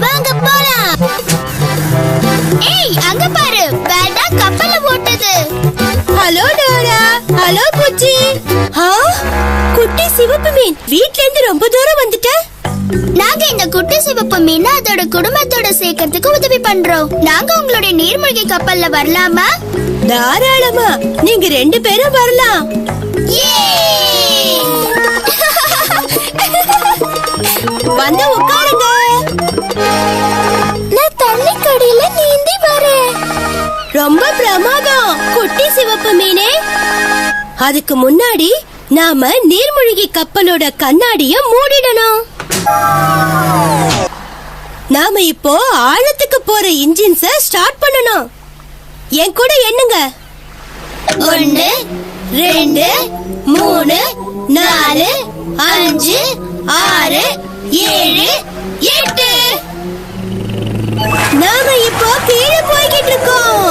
வாங்க போலாம். ஏய் அங்க பாரு, வேண்டா கப்பல்ல ஓட்டுது. Hello Dora. ஹலோ புச்சி. குட்டி சிவப்பு மீன் வீட்ல இருந்து ரொம்ப தூரம் வந்துட்ட. நாங்க இந்த குட்டி சிவப்பு மீன் அதோட குடும்பத்தோட சேர்க்கறதுக்கு உதவி பண்றோம். நாங்க உங்களுடைய நீர்மூழ்கி கப்பல்ல வரலாமா? தாராளமா, நீங்க 2 பேரும் வரலாம். வந்து உட்காருங்க. நான் தண்ணி கடியில நீந்தி வரேன். ரொம்ப பிரமாதம் குட்டி சிவப்பு மீனே. அதுக்கு முன்னாடி நாம நீர்மூழ்கி கப்பலோட கண்ணாடிய மூடிடணும். நாம இப்போ ஆழத்துக்கு போற இன்ஜின்ஸ ஸ்டார்ட் பண்ணணும். என் கூட எண்ணுங்க. 1 2 3 4 5 6 7 8. நாம இப்போ கீழே போய்கிட்டு இருக்கோம்.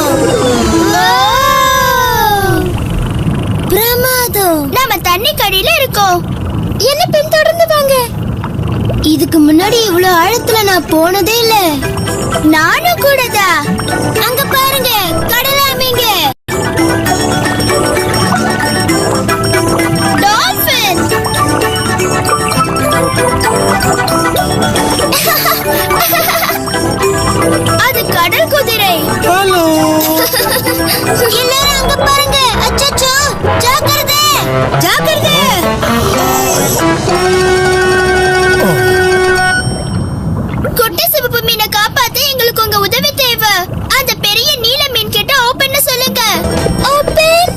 பிரமாதம். நாம தண்ணி கடியில இருக்கோம். என்ன பின்தொடர்ந்து வாங்க. இதுக்கு முன்னாடி இவ்வளவு ஆழத்துல நான் போனதே இல்ல. நானும் கூடதா. அங்க பாருங்க, கடலாமீங்க. டால்பின். அது கடல் குதிரை. ஹலோ. எல்லாரும் அங்க பாருங்க. அச்சச்சோ, ஜாக்கிரதை ஜாக்கிரதை. குட்டி சிவப்பு மீனை காப்பாத்த எங்களுக்கு உங்க உதவி தேவை. அந்த பெரிய நீல மீன் கிட்ட ஓபன் சொல்லுங்க. Open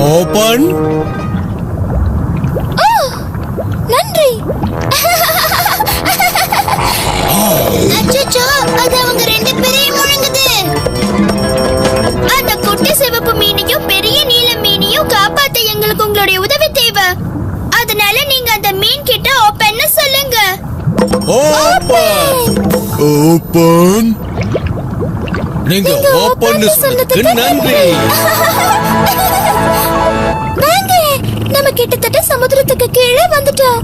open open. நன்றி. அச்சச்சோ, அது அவங்க 2 பேரையும் முழுங்குது. அந்த குட்டி சிவப்பு மீனையும் பெரிய நீல மீனையும் காப்பாத்த எங்களுக்கு உங்களுடைய உதவி தேவை. அதனால நீங்க அந்த மீன் கிட்ட ஓபன் சொல்லுங்க. ஓபன். ஓபன். நீங்க ஓபன் சொன்னதுக்கு நன்றி. வாங்க, நம்ம கிட்டத்தட்ட சமுத்திரத்துக்கு கீழே வந்துட்டோம்.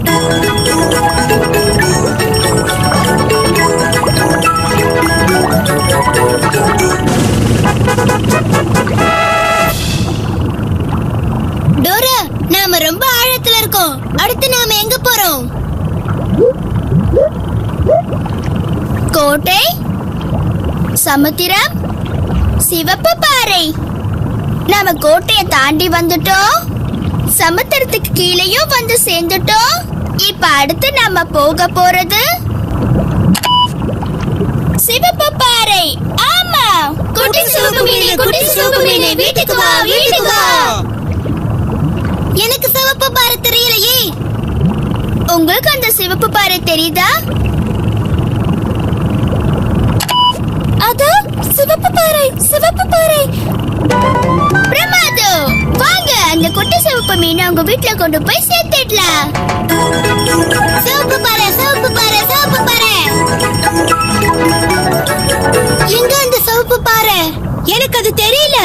டோரா, நாம ரொம்ப ஆழத்துல இருக்கோம். அடுத்து நாம எங்க போறோம்? கோட்டை, சமுத்திரம், சிவப்பு பாறை. நாம கோட்டையை தாண்டி வந்துட்டோம். சமுத்திரத்துக்கு கீழேயும் வந்து சேர்ந்துட்டோம். இப்ப அடுத்து நாம போக போறது சிவப்பு பாறை. ஆமா, குட்டி சிவப்பு மீனே, குட்டி சிவப்பு மீனே, வீட்டுக்கு வா, வீட்டுக்கு வா. எனக்கு சிவப்பு பாறை தெரியலையே. உங்களுக்கு அந்த சிவப்பு பாறை தெரியுதா? அது சிவப்பு பாறை, சிவப்பு பாறை. பிரமாதம். வாங்க, அந்த குட்டி சிவப்பு மீனை உங்க வீட்டுல கொண்டு போய் சேர்த்துடலாம். சிவப்பு பாறை, சிவப்பு பாறை, சிவப்பு பாறை. எங்க அந்த சிவப்பு பாறை? எனக்கு அது தெரியல.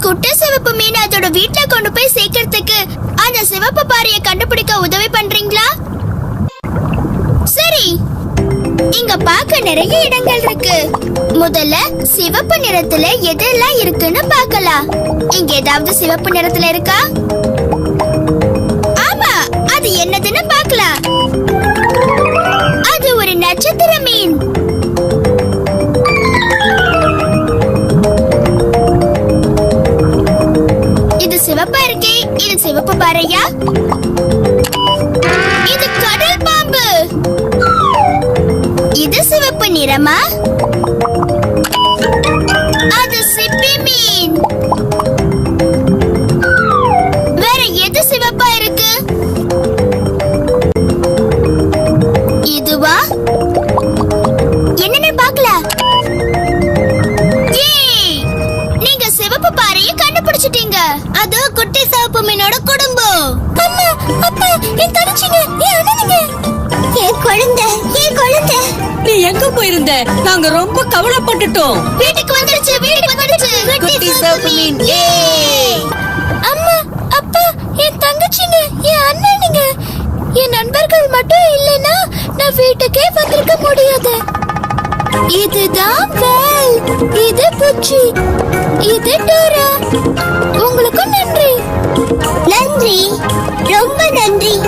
குட்டி சிவப்பு மீன் அதோட வீட்டுல கொண்டு போய் சேர்க்கறதுக்கு அந்த சிவப்பு பாறையை கண்டுபிடிக்க உதவி பண்றீங்களா? சரி, இங்க பார்க்க நிறைய இடங்கள் இருக்கு. முதல்ல சிவப்பு நிறத்துல எதெல்லாம் இருக்குன்னு பார்க்கலாம். இங்க ஏதாவது சிவப்பு நிறத்துல இருக்கா? ஆமா, அது என்னதுன்னு பார்க்கலாம். அது ஒரு நட்சத்திர மீன். இது சிவப்பா இருக்கே, இது சிவப்பு பாறையா? இது கடல் பாம்பு. இது சிவப்பு நிறமா? அது சிப்பி மீன். வேற எது சிவப்பா இருக்கு? இதுவா? என்னன்னு பார்க்கலாம். நீங்க சிவப்பு பாறையை கண்டுபிடிச்சிட்டீங்க. அது குட்டி சிவப்பு மீனோட குடும்பம். அம்மா, அப்பா, என் தங்கச்சிங்க, என் அண்ணனுங்க, என் குழந்தை, என் குழந்தை. நீ எங்க போயிருந்த? நாங்க ரொம்ப கவலைப்பட்டுட்டோம். வீட்டுக்கு வந்துருச்சு, வீட்டுக்கு வந்துருச்சு. குட்டி சிவப்பு மீன். அம்மா, அப்பா, என் தங்கச்சிங்க, என் அண்ணனுங்க, என் மட்டும் இல்லைன்னா நான் வீட்டுக்கே வந்திருக்க முடியாது. இதுதான் வேல், இது புச்சி, இது டோரா. உங்களுக்கும் நன்றி. நன்றி, ரொம்ப நன்றி.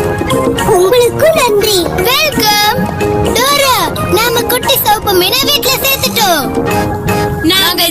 உங்களுக்கும் நன்றி. வெல்கம். டோரா, நாம குட்டி சிவப்பு மீனை வீட்ல சேர்த்துட்டோம். நாங்க